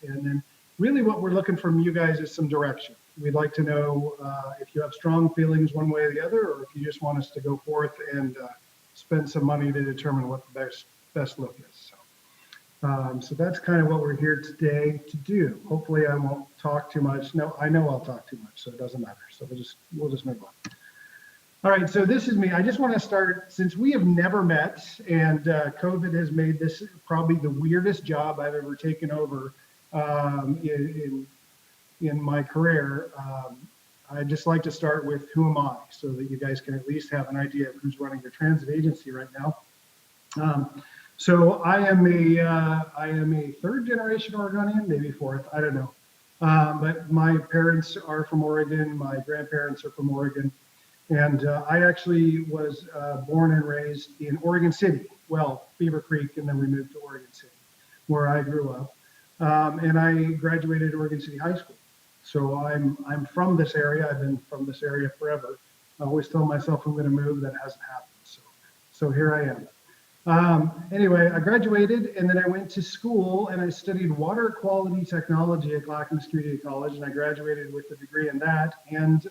And then really what we're looking from you guys is some direction. We'd like to know if you have strong feelings one way or the other, or if you just want us to go forth and spend some money to determine what the best look is. So that's kind of what we're here today to do. Hopefully I won't talk too much. No, I know I'll talk too much, so it doesn't matter. So we'll just move on. All right, so this is me. I just want to start, since we have never met and COVID has made this probably the weirdest job I've ever taken over in my career. I'd just like to start with who am I, so that you guys can at least have an idea of who's running the transit agency right now. So I am a third generation Oregonian, maybe fourth, I don't know. But my parents are from Oregon, my grandparents are from Oregon. And I actually was born and raised in Oregon City, well, Beaver Creek, and then we moved to Oregon City, where I grew up. And I graduated Oregon City High School. So I'm from this area. I've been from this area forever. I always tell myself I'm going to move. That hasn't happened. So here I am. Anyway, I graduated and then I went to school and I studied water quality technology at Clackamas Community College, and I graduated with a degree in that. And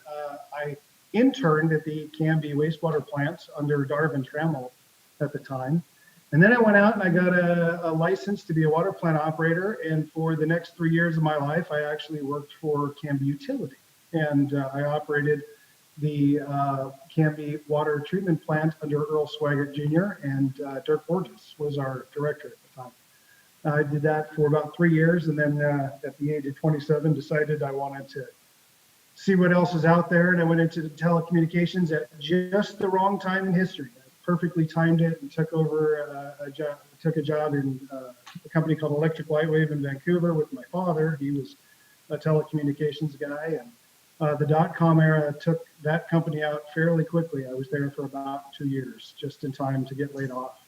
I interned at the Canby wastewater plant under Darvin Trammell at the time. And then I went out and I got a license to be a water plant operator. And for the next 3 years of my life, I actually worked for Canby Utility. And I operated the Canby water treatment plant under Earl Swaggart Jr. and Dirk Borges was our director at the time. I did that for about 3 years. And then at the age of 27, decided I wanted to see what else is out there. And I went into telecommunications at just the wrong time in history. I perfectly timed it and took over took a job in a company called Electric Lightwave in Vancouver with my father. He was a telecommunications guy, and the dot-com era took that company out fairly quickly. I was there for about 2 years, just in time to get laid off.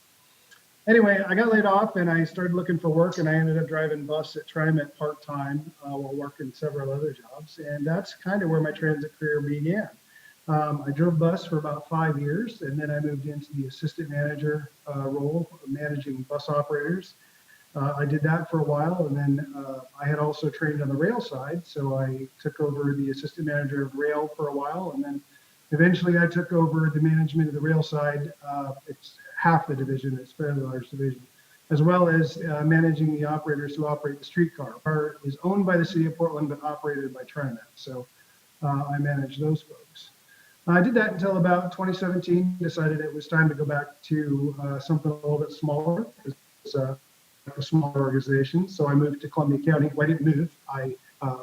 Anyway, I got laid off and I started looking for work, and I ended up driving bus at TriMet part-time while working several other jobs. And that's kind of where my transit career began. I drove bus for about 5 years, and then I moved into the assistant manager role, managing bus operators. I did that for a while, and then I had also trained on the rail side. So I took over the assistant manager of rail for a while, and then eventually I took over the management of the rail side. It's half the division, it's a fairly large division, as well as managing the operators who operate the streetcar. Our is owned by the city of Portland, but operated by TriMet. So I manage those folks. I did that until about 2017, decided it was time to go back to something a little bit smaller. It's a smaller organization. So I moved to Columbia County. Well, I didn't move. I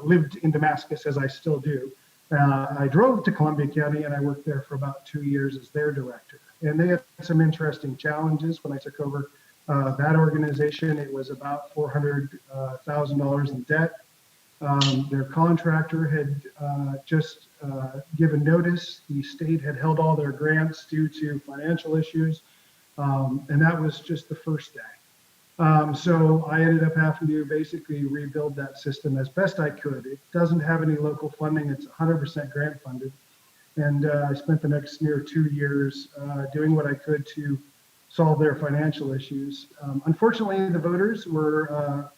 lived in Damascus, as I still do. I drove to Columbia County and I worked there for about 2 years as their director. And they had some interesting challenges when I took over that organization. It was about $400,000 in debt. Their contractor had just given notice. The state had held all their grants due to financial issues. And that was just the first day. So I ended up having to basically rebuild that system as best I could. It doesn't have any local funding. It's 100% grant funded. And I spent the next near 2 years doing what I could to solve their financial issues. Unfortunately, the voters were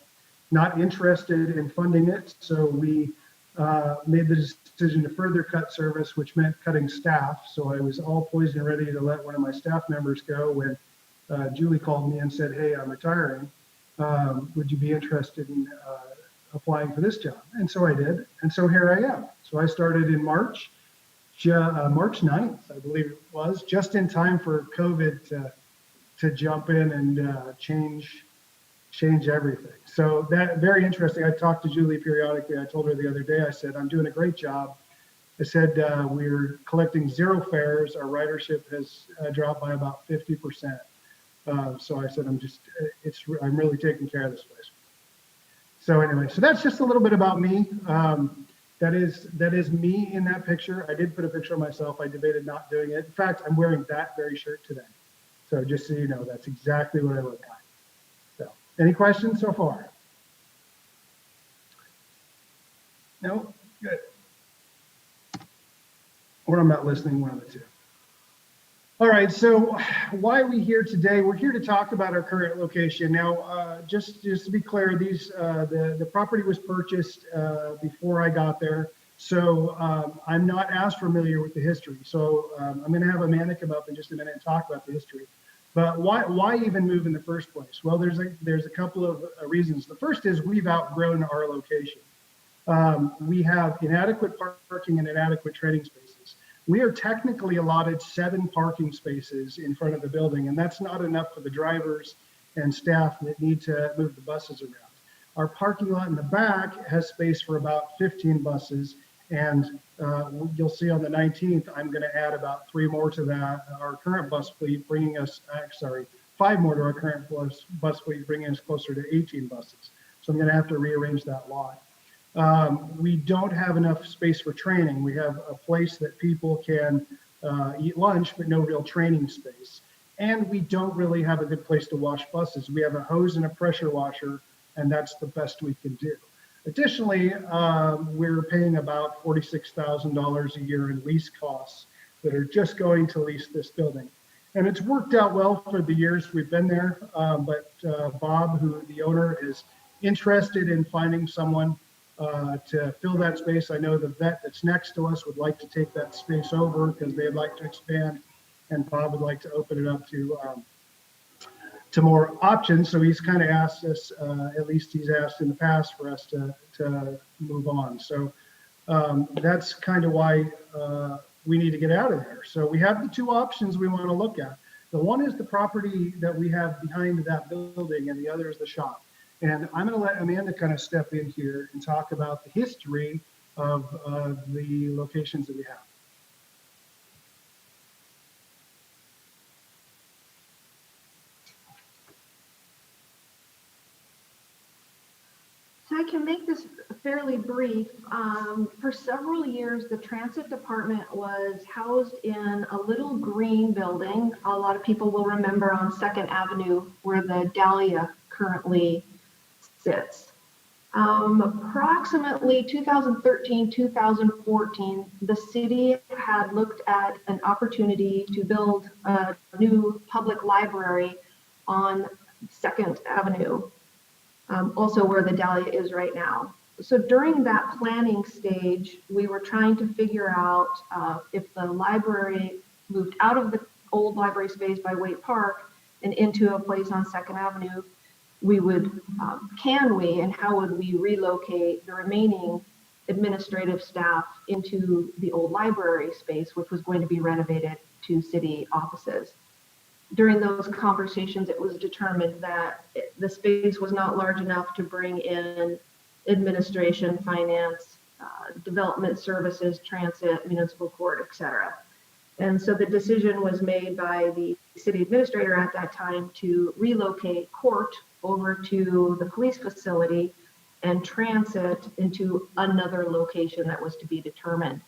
not interested in funding it. So we made the decision to further cut service, which meant cutting staff. So I was all poised and ready to let one of my staff members go when Julie called me and said, "Hey, I'm retiring. Would you be interested in applying for this job?" And so I did. And so here I am. So I started in March 9th, I believe it was, just in time for COVID to jump in and change everything. So that very interesting. I talked to Julie periodically. I told her the other day, I said, "I'm doing a great job." I said, "We're collecting zero fares. Our ridership has dropped by about 50%. So I said, I'm really taking care of this place." So anyway, so that's just a little bit about me. That is me in that picture. I did put a picture of myself. I debated not doing it. In fact, I'm wearing that very shirt today. So just so you know, that's exactly what I look like. So any questions so far? No? Good. Or I'm not listening, one of the two. All right, so why are we here today? We're here to talk about our current location. Now, just to be clear, the property was purchased before I got there, so I'm not as familiar with the history. So I'm going to have Amanda come up in just a minute and talk about the history. But why even move in the first place? Well, there's a couple of reasons. The first is we've outgrown our location. We have inadequate parking and inadequate training spaces. We are technically allotted 7 parking spaces in front of the building, and that's not enough for the drivers and staff that need to move the buses around. Our parking lot in the back has space for about 15 buses, and you'll see on the 19th, I'm going to add about 3 more to that, our current bus fleet, bringing us, 5 more to our current bus fleet, bringing us closer to 18 buses. So I'm going to have to rearrange that lot. We don't have enough space for training. We have a place that people can eat lunch, but no real training space. And we don't really have a good place to wash buses. We have a hose and a pressure washer, and that's the best we can do. Additionally, we're paying about $46,000 a year in lease costs that are just going to lease this building. And it's worked out well for the years we've been there, but Bob, who the owner, is interested in finding someone to fill that space. I know the vet that's next to us would like to take that space over because they'd like to expand, and Bob would like to open it up to more options. So he's kind of asked us, at least he's asked in the past, for us to move on. So that's kind of why we need to get out of there. So we have the 2 options we want to look at. The one is the property that we have behind that building, and the other is the shop. And I'm going to let Amanda kind of step in here and talk about the history of the locations that we have. So I can make this fairly brief. For several years, the transit department was housed in a little green building. A lot of people will remember on 2nd Avenue where the Dahlia currently sits. Approximately 2013, 2014, the city had looked at an opportunity to build a new public library on 2nd Avenue, also where the Dahlia is right now. So during that planning stage, we were trying to figure out if the library moved out of the old library space by Waite Park and into a place on 2nd Avenue, can we and how would we relocate the remaining administrative staff into the old library space, which was going to be renovated to city offices. During those conversations, it was determined that the space was not large enough to bring in administration, finance, development services, transit, municipal court, etc. And so the decision was made by the city administrator at that time to relocate court over to the police facility and transit into another location that was to be determined.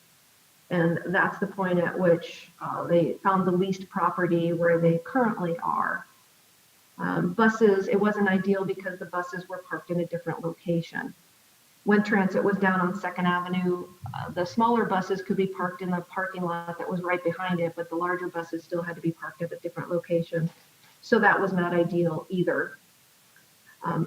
And that's the point at which they found the leased property where they currently are. Buses, it wasn't ideal because the buses were parked in a different location. When transit was down on 2nd Avenue, the smaller buses could be parked in the parking lot that was right behind it, but the larger buses still had to be parked at a different location. So that was not ideal either.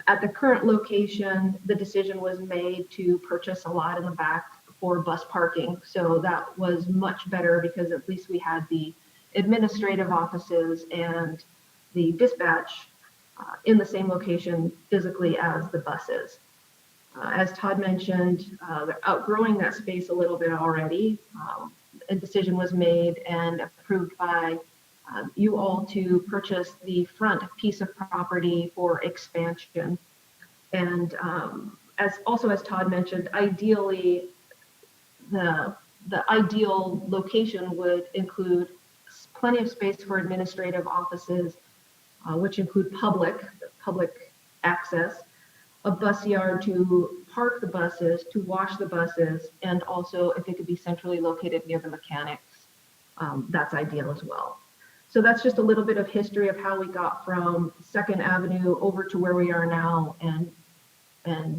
At the current location, the decision was made to purchase a lot in the back for bus parking. So that was much better because at least we had the administrative offices and the dispatch in the same location physically as the buses. As Todd mentioned, they're outgrowing that space a little bit already. A decision was made and approved by you all to purchase the front piece of property for expansion. And as Todd mentioned, ideally, the ideal location would include plenty of space for administrative offices, which include public access, a bus yard to park the buses, to wash the buses, and also if it could be centrally located near the mechanics, that's ideal as well. So that's just a little bit of history of how we got from 2nd Avenue over to where we are now and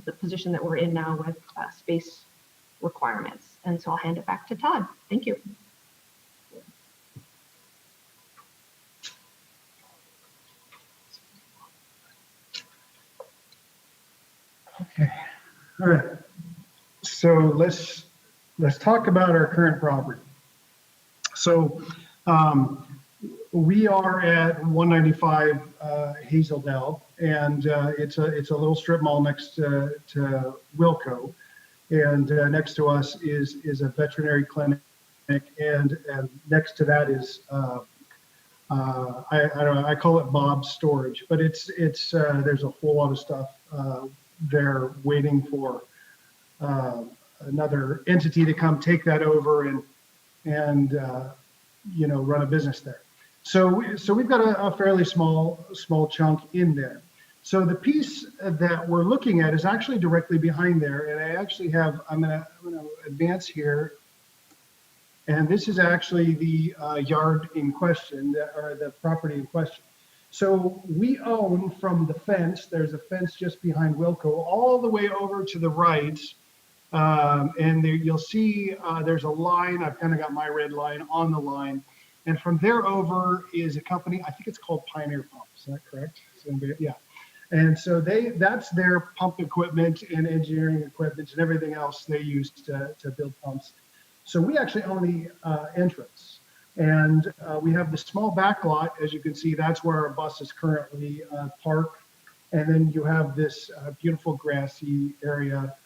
the position that we're in now with space requirements. And so I'll hand it back to Todd. Thank you. All right. So let's talk about our current property. So we are at 195 Hazeldale, and it's a little strip mall next to Wilco, and next to us is a veterinary clinic, and next to that is I don't know, I call it Bob's Storage, but it's there's a whole lot of stuff there waiting for another entity to come take that over and you know, run a business there. So we've got a fairly small chunk in there. So the piece that we're looking at is actually directly behind there, and I actually have I'm gonna advance here, and this is actually the yard in question, or the property in question. So we own from the fence. There's a fence just behind Wilco, all the way over to the right. And there you'll see there's a line. I've kind of got my red line on the line. And from there over is a company, I think it's called Pioneer Pump. Is that correct? Yeah. And so that's their pump equipment and engineering equipment and everything else they use to build pumps. So we actually own the entrance. And we have the small back lot. As you can see, that's where our bus is currently parked. And then you have this beautiful grassy area.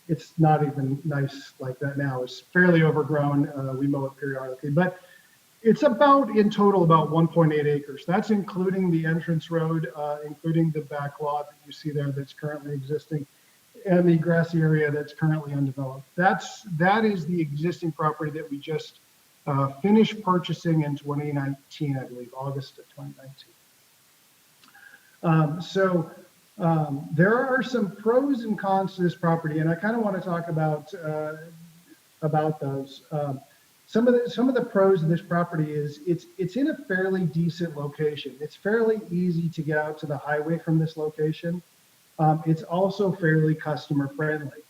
It's not even nice like that now. It's fairly overgrown. We mow it periodically, but it's about in total about 1.8 acres. That's including the entrance road, including the back lot that you see there that's currently existing, and the grassy area that's currently undeveloped. That is the existing property that we just finished purchasing in 2019, I believe, August of 2019. There are some pros and cons to this property, and I kind of want to talk about those. Some of the pros of this property is it's in a fairly decent location. It's fairly easy to get out to the highway from this location. It's also fairly customer friendly.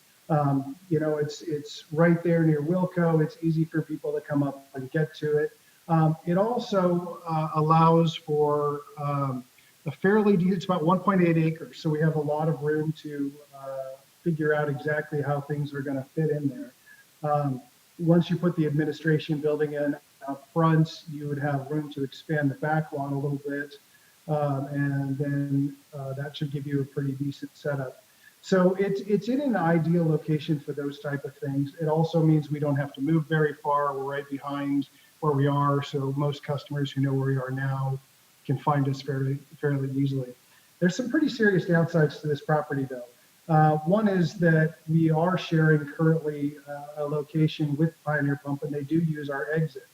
You know, it's right there near Wilco. It's easy for people to come up and get to it. It also allows for it's about 1.8 acres, so we have a lot of room to figure out exactly how things are going to fit in there. Once you put the administration building in up front, you would have room to expand the back lawn a little bit, and then that should give you a pretty decent setup. So it's in an ideal location for those type of things. It also means we don't have to move very far. We're right behind where we are, so most customers who know where we are now can find us fairly easily. There's some pretty serious downsides to this property, though. One is that we are sharing currently a location with Pioneer Pump, and they do use our exit.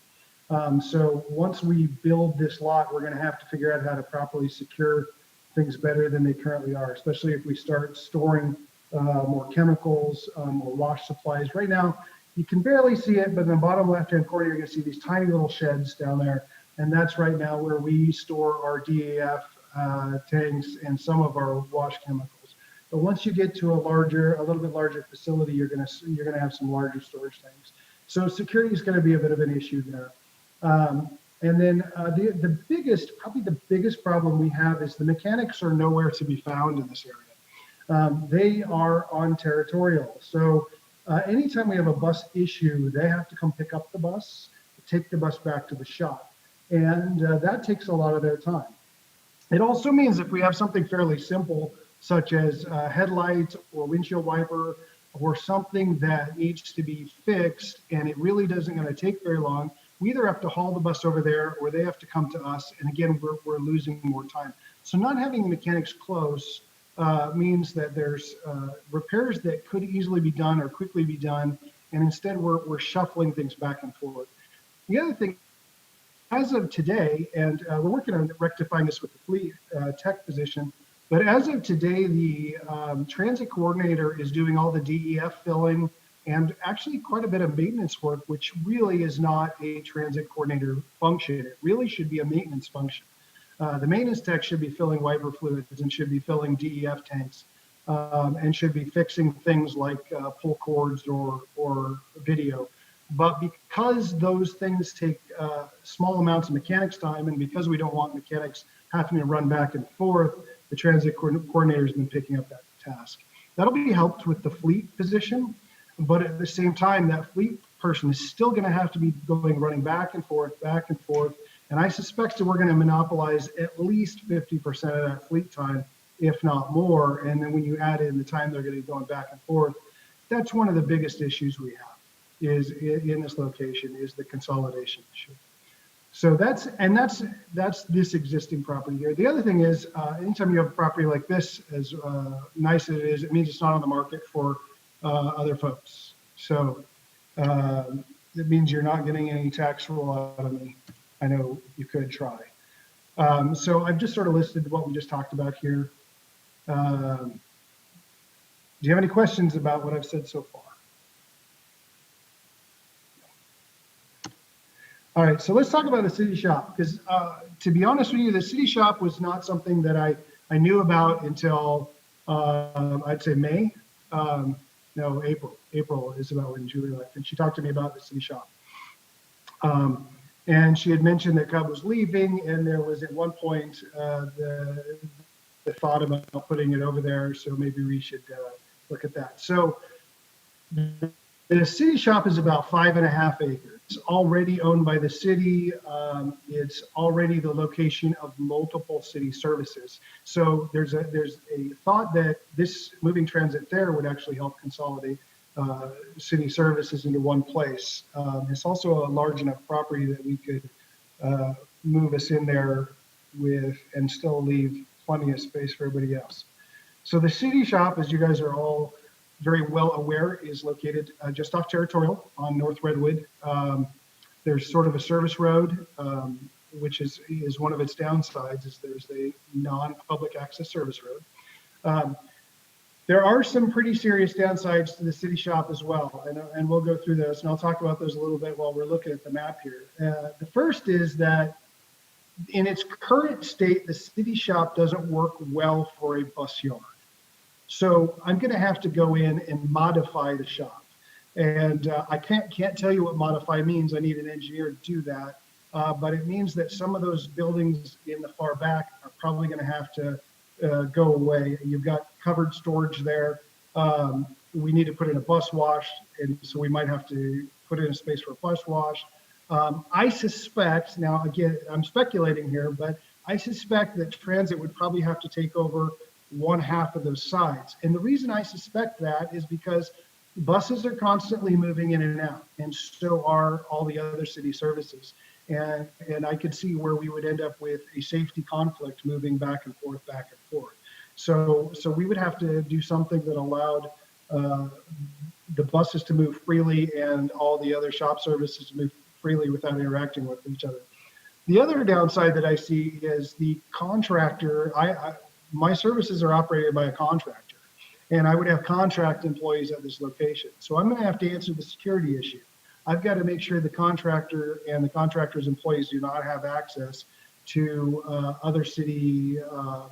So once we build this lot, we're going to have to figure out how to properly secure things better than they currently are, especially if we start storing more chemicals, more wash supplies. Right now, you can barely see it, but in the bottom left-hand corner, you're going to see these tiny little sheds down there. And that's right now where we store our DAF tanks and some of our wash chemicals. But once you get to a little bit larger facility, you're gonna have some larger storage tanks. So security is going to be a bit of an issue there. And then probably the biggest problem we have is the mechanics are nowhere to be found in this area. They are on territorial. So anytime we have a bus issue, they have to come pick up the bus, take the bus back to the shop. And that takes a lot of their time. It also means if we have something fairly simple, such as headlights or windshield wiper, or something that needs to be fixed, and it really doesn't going to take very long, we either have to haul the bus over there or they have to come to us. And again, we're losing more time. So not having mechanics close means that there's repairs that could easily be done or quickly be done. And instead we're shuffling things back and forth. The other thing, as of today, and we're working on rectifying this with the fleet tech position, but as of today, the transit coordinator is doing all the DEF filling and actually quite a bit of maintenance work, which really is not a transit coordinator function. It really should be a maintenance function. The maintenance tech should be filling wiper fluids and should be filling DEF tanks and should be fixing things like pull cords or video. But because those things take small amounts of mechanics time, and because we don't want mechanics having to run back and forth, the transit coordinator has been picking up that task. That'll be helped with the fleet position, but at the same time, that fleet person is still going to have to be running back and forth, and I suspect that we're going to monopolize at least 50% of that fleet time, if not more. And then when you add in the time they're going to be going back and forth, that's one of the biggest issues we have is in this location is the consolidation issue. So that's this existing property here. The other thing is, anytime you have a property like this, as nice as it is, it means it's not on the market for other folks. So it means you're not getting any tax roll out of me. I know you could try. So I've just sort of listed what we just talked about here. Do you have any questions about what I've said so far? All right, so let's talk about the city shop, because to be honest with you, the city shop was not something that I knew about until I'd say May. No, April. April is about when Julie left, and she talked to me about the city shop. And she had mentioned that Cub was leaving, and there was at one point the thought about putting it over there, so maybe we should look at that. So the city shop is about 5.5 acres. It's already owned by the city. It's already the location of multiple city services. So there's a thought that this moving transit there would actually help consolidate city services into one place. It's also a large enough property that we could move us in there with and still leave plenty of space for everybody else. So the city shop, as you guys are all very well aware, is located just off Territorial on North Redwood. There's sort of a service road, which is one of its downsides, is there's a non-public access service road. There are some pretty serious downsides to the city shop as well, and we'll go through those, and I'll talk about those a little bit while we're looking at the map here. The first is that in its current state, the city shop doesn't work well for a bus yard. So I'm going to have to go in and modify the shop. And I can't tell you what modify means. I need an engineer to do that. But it means that some of those buildings in the far back are probably going to have to go away. You've got covered storage there. We need to put in a bus wash, and so we might have to put in a space for a bus wash. I suspect, now again, I'm speculating here, but I suspect that transit would probably have to take over 1/2 of those sides. And the reason I suspect that is because buses are constantly moving in and out, and so are all the other city services. And I could see where we would end up with a safety conflict moving back and forth. So we would have to do something that allowed the buses to move freely and all the other shop services to move freely without interacting with each other. The other downside that I see is the contractor. My services are operated by a contractor, and I would have contract employees at this location. So I'm going to have to answer the security issue. I've got to make sure the contractor and the contractor's employees do not have access to other city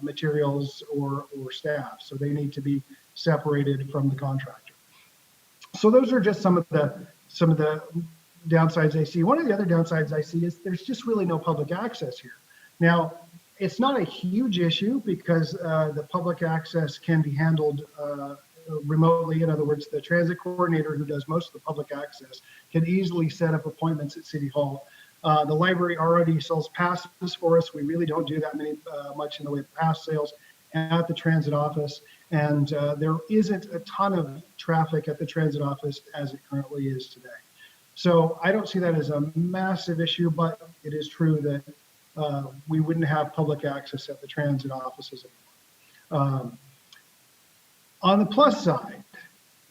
materials or staff. So they need to be separated from the contractor. So those are just some of the downsides I see. One of the other downsides I see is there's just really no public access here. Now, it's not a huge issue because the public access can be handled remotely. In other words, the transit coordinator who does most of the public access can easily set up appointments at City Hall. The library already sells passes for us. We really don't do that much in the way of pass sales at the transit office. And there isn't a ton of traffic at the transit office as it currently is today. So I don't see that as a massive issue, but it is true that we wouldn't have public access at the transit offices anymore. On the plus side,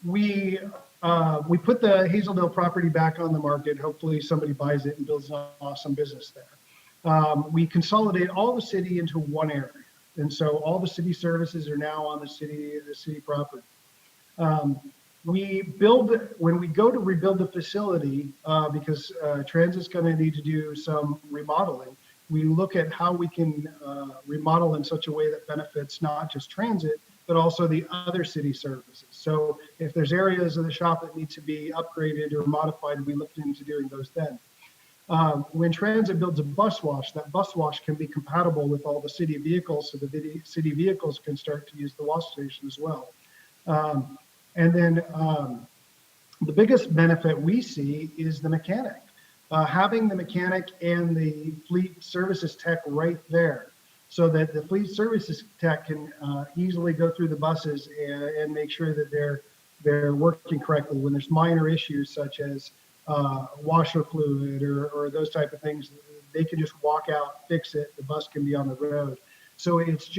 we put the Hazeldale property back on the market. Hopefully somebody buys it and builds an awesome business there. We consolidate all the city into one area. And so all the city services are now on the city property. When we go to rebuild the facility, because transit's going to need to do some remodeling, we look at how we can remodel in such a way that benefits not just transit, but also the other city services. So if there's areas of the shop that need to be upgraded or modified, we look into doing those then. When transit builds a bus wash, that bus wash can be compatible with all the city vehicles, so the city vehicles can start to use the wash station as well. And then the biggest benefit we see is the mechanic. Having the mechanic and the fleet services tech right there, so that the fleet services tech can easily go through the buses and make sure that they're working correctly. When there's minor issues such as washer fluid or those type of things, they can just walk out, fix it, the bus can be on the road. So it's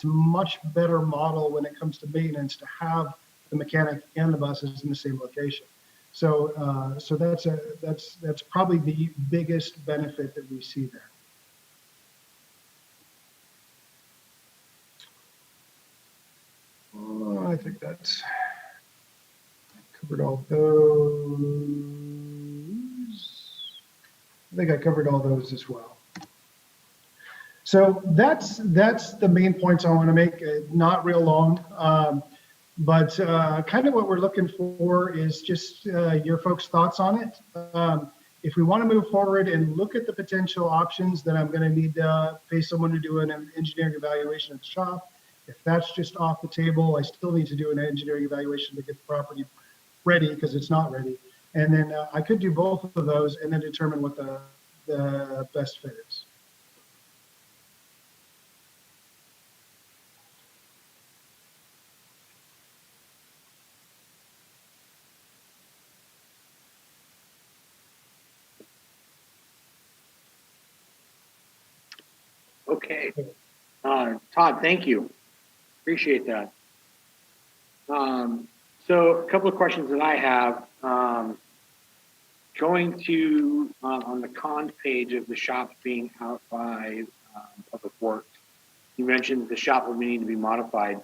much better model when it comes to maintenance to have the mechanic and the buses in the same location. So so that's probably the biggest benefit that we see there. I think that's covered all those. I think I covered all those as well. So that's the main points I want to make. Not real long, but kind of what we're looking for is just your folks' thoughts on it. If we want to move forward and look at the potential options, then I'm going to need to pay someone to do an engineering evaluation at the shop. If that's just off the table, I still need to do an engineering evaluation to get the property ready because it's not ready. And then I could do both of those and then determine what the best fit is. Okay. Todd, thank you. Appreciate that. So a couple of questions that I have. Going to, on the cons page of the shop being out by Public Works, you mentioned the shop will need to be modified.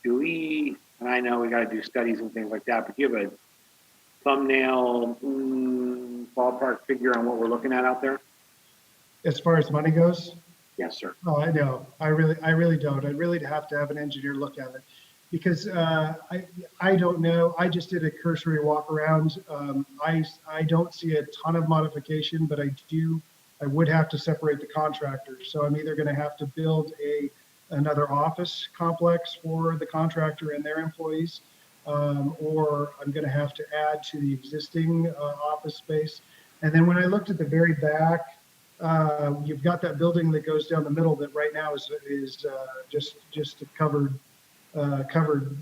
Do we, and I know we got to do studies and things like that, but do you have a thumbnail ballpark figure on what we're looking at out there? As far as money goes? Yes, sir. Oh, I know. I really don't. I'd really have to have an engineer look at it because I don't know. I just did a cursory walk around. I don't see a ton of modification, but I would have to separate the contractors. So I'm either going to have to build another office complex for the contractor and their employees, or I'm going to have to add to the existing office space. And then when I looked at the very back, you've got that building that goes down the middle that right now is just a covered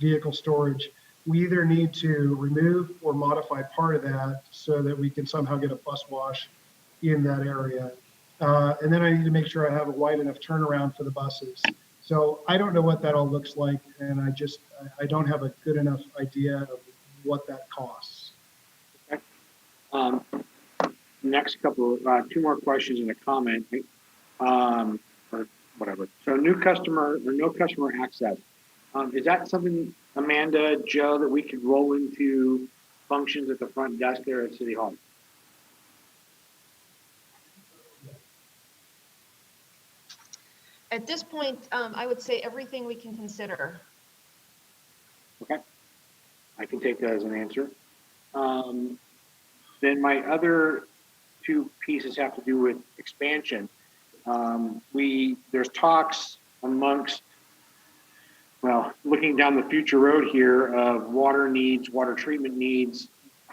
vehicle storage. We either need to remove or modify part of that so that we can somehow get a bus wash in that area. And then I need to make sure I have a wide enough turnaround for the buses. So I don't know what that all looks like, and I don't have a good enough idea of what that costs. Okay. Next couple, two more questions and a comment, or whatever. So new customer or no customer access. Is that something, Amanda, Joe, that we could roll into functions at the front desk there at City Hall? At this point, I would say everything we can consider. Okay, I can take that as an answer. Then my other two pieces have to do with expansion. There's talks amongst, well, looking down the future road here of water needs, water treatment needs.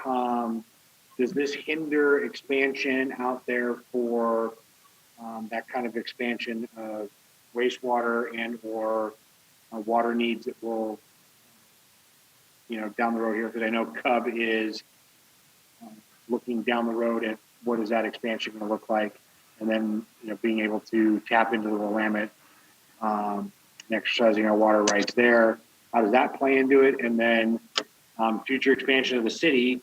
Does this hinder expansion out there for that kind of expansion of wastewater and or water needs that will, down the road here? Because I know Cub is looking down the road at what is that expansion going to look like, and then being able to tap into the Willamette and exercising our water rights there. How does that play into it? And then future expansion of the city,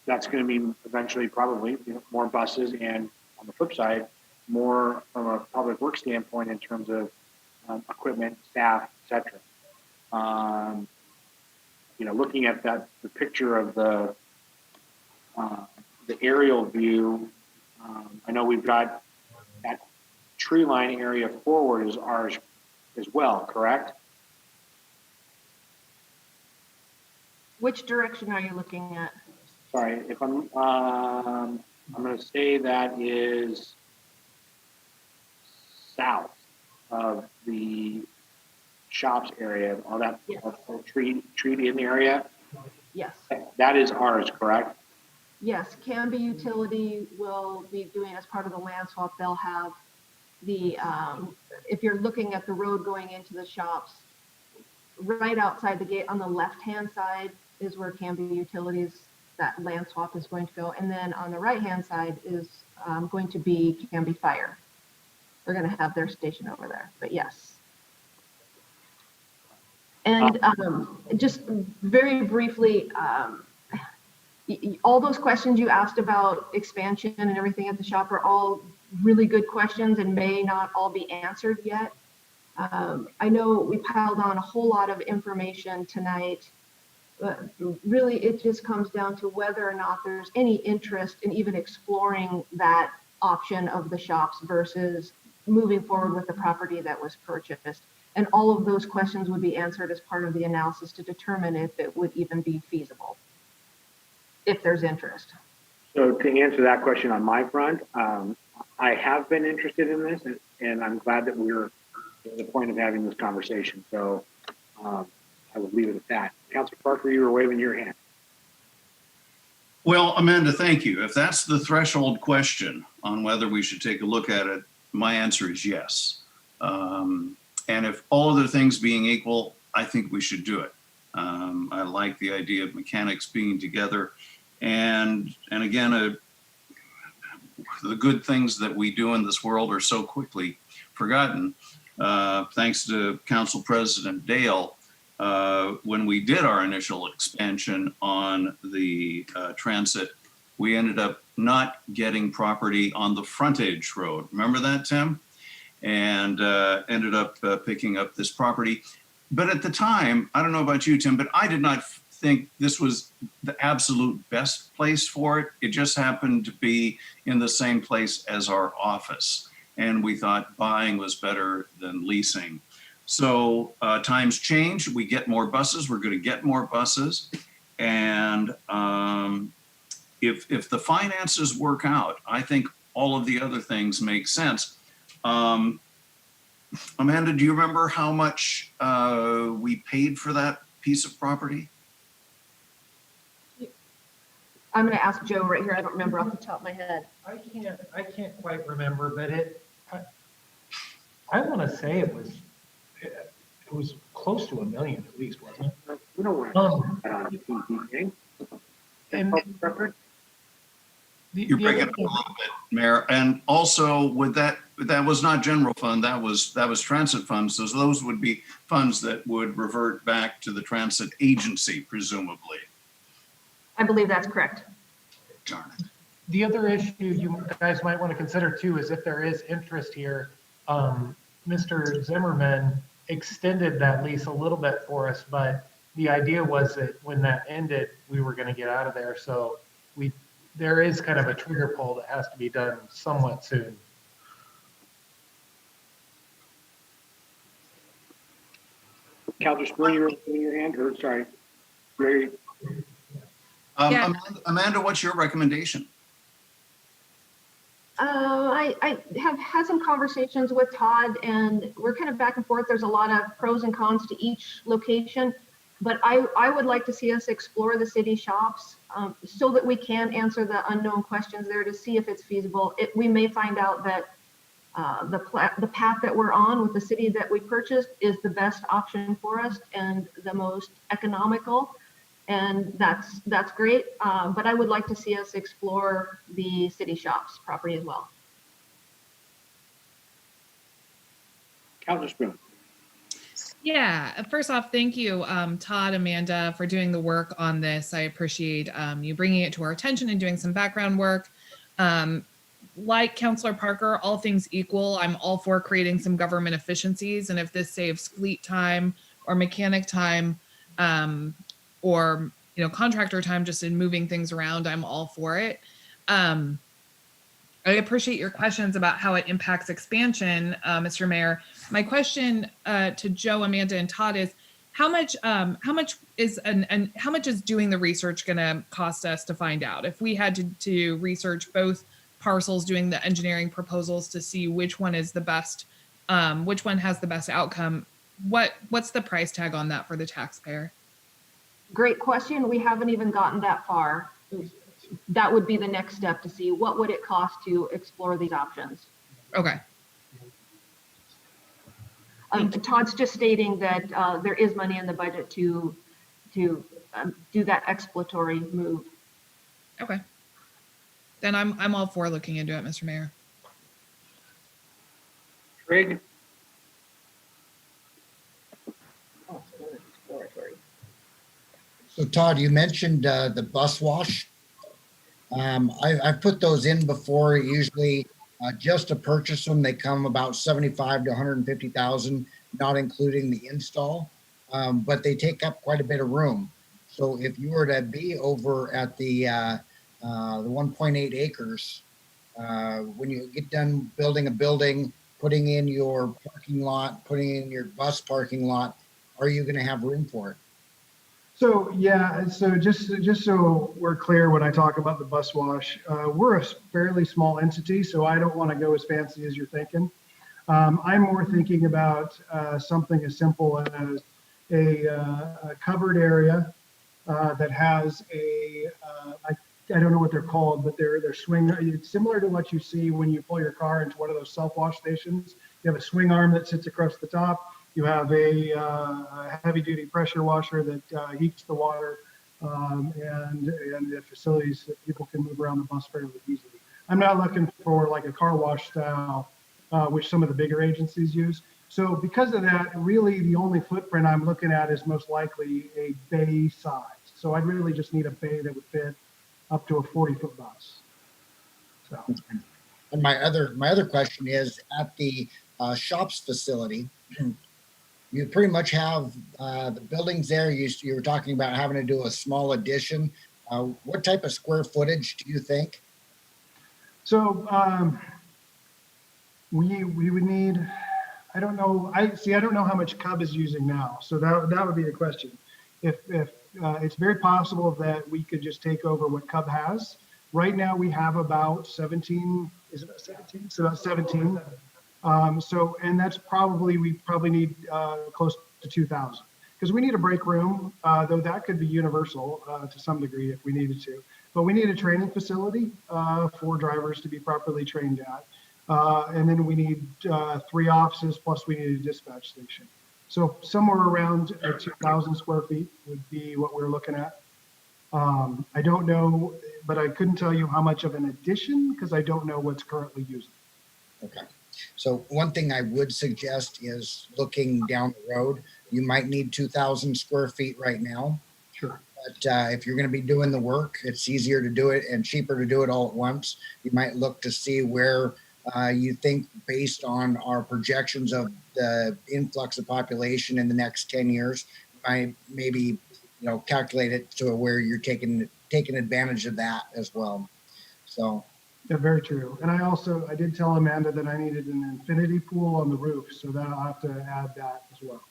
that's going to mean eventually probably more buses, and on the flip side, more from a public works standpoint in terms of equipment, staff, etc. Looking at the picture of the aerial view, I know we've got that tree line area forward is ours as well, correct? Which direction are you looking at? sorry, if I'm going to say that is south of the shops area, all that Yes. treated area. Yes. That is ours, correct? Yes, Canby Utility will be doing as part of the land swap, they'll have the, if you're looking at the road going into the shops, right outside the gate on the left-hand side is where Canby Utilities, that land swap is going to go. And then on the right-hand side is going to be Canby Fire. They're going to have their station over there, but yes. And just very briefly, all those questions you asked about expansion and everything at the shop are all really good questions and may not all be answered yet. I know we piled on a whole lot of information tonight, but really it just comes down to whether or not there's any interest in even exploring that option of the shops versus moving forward with the property that was purchased. And all of those questions would be answered as part of the analysis to determine if it would even be feasible, if there's interest. So to answer that question on my front, I have been interested in this, and I'm glad that we're at the point of having this conversation. So I will leave it at that. Councilor Parker, you were waving your hand. Well, Amanda, thank you. If that's the threshold question on whether we should take a look at it, my answer is yes. And if all other things being equal, I think we should do it. I like the idea of mechanics being together. And again, the good things that we do in this world are so quickly forgotten. Thanks to Council President Dale, when we did our initial expansion on the transit, we ended up not getting property on the frontage road. Remember that, Tim? And ended up picking up this property. But at the time, I don't know about you, Tim, but I did not think this was the absolute best place for it. It just happened to be in the same place as our office. And we thought buying was better than leasing. So times change, we get more buses, we're gonna get more buses. And if the finances work out, I think all of the other things make sense. Amanda, do you remember how much we paid for that piece of property? I'm going to ask Joe right here. I don't remember off the top of my head. I can't quite remember, but I want to say it was close to $1 million at least, wasn't it? We don't want to put on a TV thing. And Public record. You're breaking up a little bit, Mayor. And also with that was not general fund, that was transit funds. So those would be funds that would revert back to the transit agency, presumably. I believe that's correct. Darn it. the other issue you guys might want to consider too is if there is interest here, Mr. Zimmerman extended that lease a little bit for us, but the idea was that when that ended, we were going to get out of there. So there is kind of a trigger pull that has to be done somewhat soon. Councilor Spring, you're raising your hand, or sorry. Great. Yeah. Amanda, what's your recommendation? I have had some conversations with Todd, and we're kind of back and forth. There's a lot of pros and cons to each location, but I would like to see us explore the city shops so that we can answer the unknown questions there to see if it's feasible. We may find out that the path that we're on with the city that we purchased is the best option for us and the most economical. And that's great, but I would like to see us explore the city shops property as well. Councilor Spoon. Yeah, first off, thank you, Todd, Amanda, for doing the work on this. I appreciate you bringing it to our attention and doing some background work. Like Councilor Parker, all things equal, I'm all for creating some government efficiencies. And if this saves fleet time or mechanic time, or contractor time just in moving things around, I'm all for it. I appreciate your questions about how it impacts expansion, Mr. Mayor. My question to Joe, Amanda, and Todd is, how much is and how much is doing the research going to cost us to find out? If we had to research both parcels, doing the engineering proposals to see which one is the best, which one has the best outcome, what's the price tag on that for the taxpayer? Great question. We haven't even gotten that far. That would be the next step to see what would it cost to explore these options. Okay. Todd's just stating that there is money in the budget to do that exploratory move. Okay. Then I'm all for looking into it, Mr. Mayor. Craig? So Todd, you mentioned the bus wash. I've put those in before. Usually, just to purchase them, they come about 75 to 150,000, not including the install. But they take up quite a bit of room. So if you were to be over at the 1.8 acres, when you get done building a building, putting in your parking lot, putting in your bus parking lot, are you going to have room for it? So yeah, so just so we're clear, when I talk about the bus wash, we're a fairly small entity, so I don't want to go as fancy as you're thinking. I'm more thinking about something as simple as a covered area that has I don't know what they're called, but they're swing. It's similar to what you see when you pull your car into one of those self-wash stations. You have a swing arm that sits across the top. You have a heavy-duty pressure washer that heats the water, and the facilities that people can move around the bus fairly easily. I'm not looking for like a car wash style, which some of the bigger agencies use. So because of that, really the only footprint I'm looking at is most likely a bay size. So I'd really just need a bay that would fit up to a 40-foot bus. So. And my other question is, at the shops facility, you pretty much have the buildings there. You were talking about having to do a small addition. What type of square footage do you think? So we would need, I don't know. I don't know how much Cub is using now. So that would be the question. If it's very possible that we could just take over what Cub has. Right now we have about 17. Is it about 17? So about 17. And that's we probably need close to 2,000 because we need a break room, though that could be universal to some degree if we needed to. But we need a training facility for drivers to be properly trained at. And then we need 3 offices, plus we need a dispatch station. So somewhere around 2,000 square feet would be what we're looking at. I don't know, but I couldn't tell you how much of an addition because I don't know what's currently used. Okay. So one thing I would suggest is looking down the road. You might need 2,000 square feet right now. Sure. But if you're going to be doing the work, it's easier to do it and cheaper to do it all at once. You might look to see where you think, based on our projections of the influx of population in the next 10 years, maybe calculate it to where you're taking advantage of that as well. So. Yeah, very true. And I did tell Amanda that I needed an infinity pool on the roof, so that I'll have to add that as well.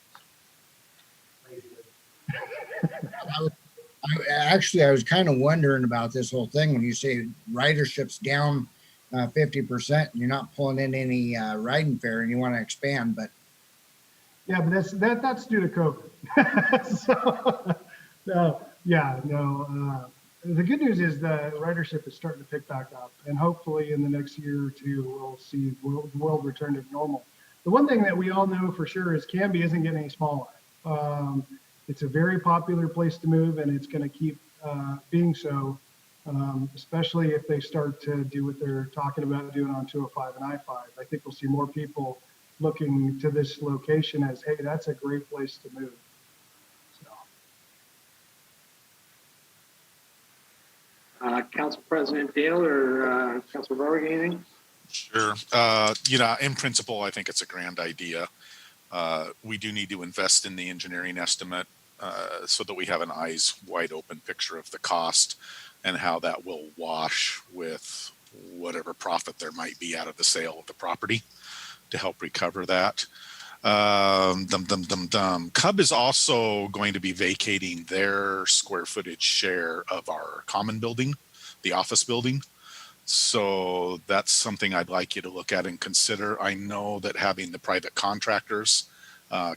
I was kind of wondering about this whole thing when you say ridership's down 50%, and you're not pulling in any riding fare, and you want to expand, but. Yeah, but that's due to COVID. So, no. The good news is the ridership is starting to pick back up, and hopefully in the next year or two, we'll see the world return to normal. The one thing that we all know for sure is Canby isn't getting any smaller. It's a very popular place to move, and it's going to keep being so, especially if they start to do what they're talking about doing on 205 and I-5. I think we'll see more people looking to this location as, hey, that's a great place to move. Council President Dale or Councilor Berg, anything? Sure. In principle, I think it's a grand idea. We do need to invest in the engineering estimate so that we have an eyes wide open picture of the cost and how that will wash with whatever profit there might be out of the sale of the property to help recover that. Cub is also going to be vacating their square footage share of our common building, the office building. So that's something I'd like you to look at and consider. I know that having the private contractors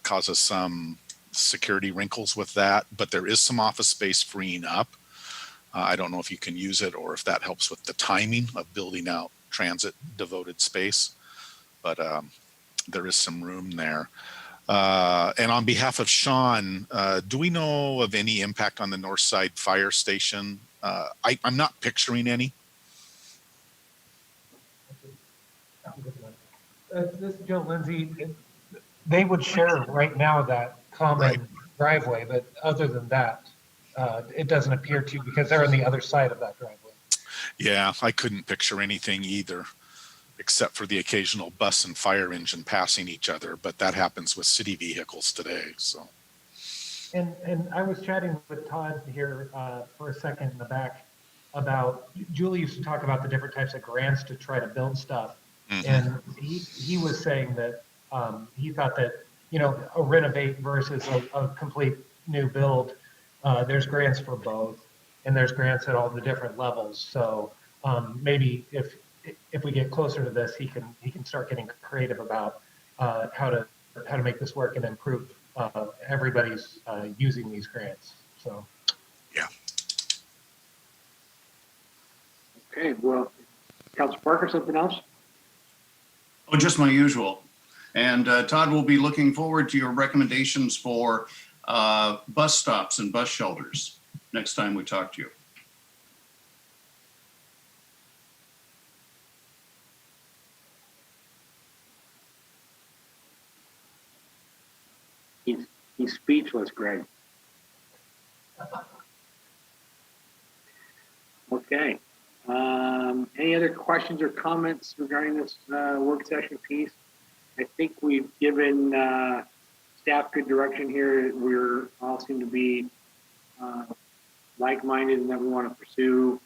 causes some security wrinkles with that, but there is some office space freeing up. I don't know if you can use it or if that helps with the timing of building out transit devoted space, but there is some room there. And on behalf of Sean, do we know of any impact on the North Side Fire Station? I'm not picturing any. This is Joe Lindsay. They would share right now that common driveway, but other than that, it doesn't appear to, because they're on the other side of that driveway. Yeah, I couldn't picture anything either, except for the occasional bus and fire engine passing each other, but that happens with city vehicles today, so. And I was chatting with Todd here for a second in the back about, Julie used to talk about the different types of grants to try to build stuff. And he was saying that he thought that, you know, a renovate versus a complete new build, there's grants for both, and there's grants at all the different levels. So maybe if we get closer to this, he can start getting creative about how to make this work and improve everybody's using these grants. So yeah. Okay, well, Councilor Parker, something else? Oh, just my usual. And Todd will be looking forward to your recommendations for bus stops and bus shelters next time we talk to you. He's speechless, Greg. Okay. Any other questions or comments regarding this work session piece? I think we've given staff good direction here. We're all seem to be like-minded in that we want to pursue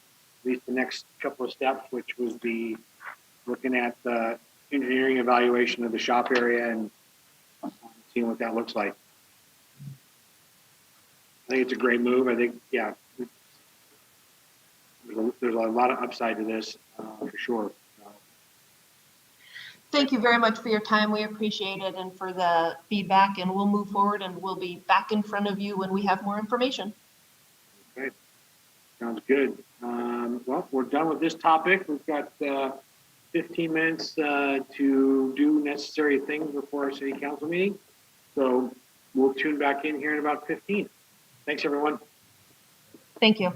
at least the next couple of steps, which would be looking at the engineering evaluation of the shop area and seeing what that looks like. I think it's a great move. I think, yeah, there's a lot of upside to this for sure. Thank you very much for your time. We appreciate it and for the feedback, and we'll move forward and we'll be back in front of you when we have more information. Okay, sounds good. Well, we're done with this topic. We've got 15 minutes to do necessary things before our city council meeting. So we'll tune back in here in about 15. Thanks, everyone. Thank you.